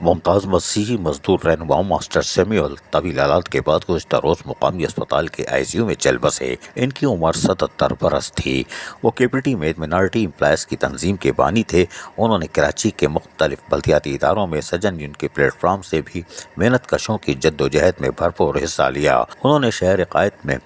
ممتاز مسیحی مزدور رہنما ماسٹر سیمیول طویل حالات کے بعد گزشتہ روز مقامی اسپتال کے آئی سی یو میں چل بسے۔ ان کی عمر 77 برس تھی۔ وہ کیپٹی میں مائنارٹی امپلائز کی تنظیم کے بانی تھے۔ انہوں نے کراچی کے مختلف بلدیاتی اداروں میں سجن یونین کے پلیٹ فارم سے بھی محنت کشوں کی جدوجہد میں بھرپور حصہ لیا۔ انہوں نے شہر قائد میں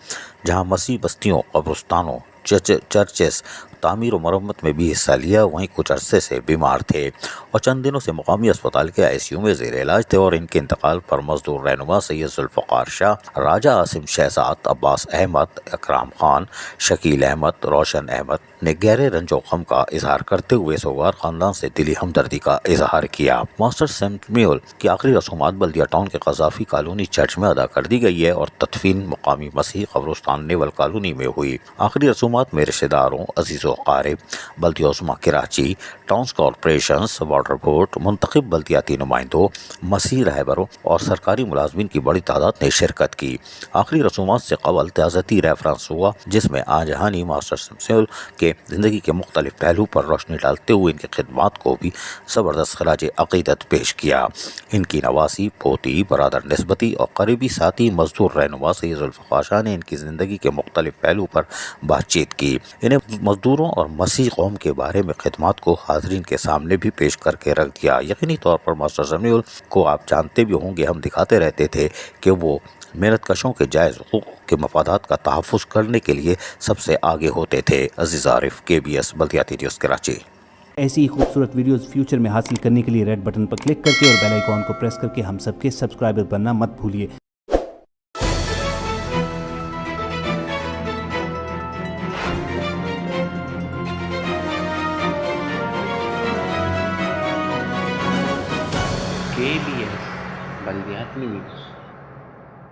جہاں مسیحی بستیوں، قبرستانوں، چرچز تعمیر و مرمت میں بھی حصہ لیا، وہیں کچھ عرصے سے بیمار تھے اور چند دنوں سے مقامی اسپتال کے آئی سی یو میں زیر علاج تھے، اور ان کے انتقال پر مزدور رہنما سید ذوالفقار شاہ، راجہ عاصم شہزاد، عباس احمد، اکرام خان، شکیل احمد، روشن احمد نے گہرے رنج و غم کا اظہار کرتے ہوئے سوگوار خاندان سے دلی ہمدردی کا اظہار کیا۔ ماسٹر سیمیول کی آخری رسومات بلدیہ ٹاؤن کے قذافی کالونی چرچ میں ادا کر دی گئی ہے اور تدفین مقامی مسیحی قبرستان نیول کالونی میں ہوئی۔ آخری رسومات میں رشتہ داروں، عزیز و اقارب، بلدیہ عظمیٰ Karachi, towns corporations, water board, منتخب بلدیاتی نمائندوں، مسیحی رہبروں اور سرکاری ملازمین کی بڑی تعداد نے شرکت کی۔ آخری رسومات سے قبل تعزیتی ریفرنس ہوا، جس میں آجہانی ماسٹر سیمیول کے زندگی کے مختلف پہلو پر روشنی ڈالتے ہوئے ان کی خدمات کو بھی زبردست خراج عقیدت پیش کیا۔ ان کی نواسی، پوتی، برادر نسبتی اور قریبی ساتھی مزدور رہنما سید ذوالفقار شاہ نے ان کی زندگی کے مختلف پہلو پر بات چیت کی۔ انہیں مزدوروں اور مسیحی قوم کے بارے میں خدمات کو حاضرین کے سامنے بھی پیش کر کے رکھ دیا۔ یقینی طور پر ماسٹر سیمیول کو آپ جانتے بھی ہوں گے، ہم دکھاتے رہتے تھے کہ وہ محنت کشوں کے جائز حقوق کے مفادات کا تحفظ کرنے کے لیے سب سے آگے ہوتے تھے۔ عزیز عارف، KBS بلدیاتی نیوز کراچی۔ ایسی ہی خوبصورت ویڈیوز فیوچر میں حاصل کرنے کے لیے ریڈ بٹن پر کلک کر کے اور بیل آئیکن کو پریس کر کے ہم سب کے سبسکرائبر بننا مت بھولیے۔ KBS بلدیات news.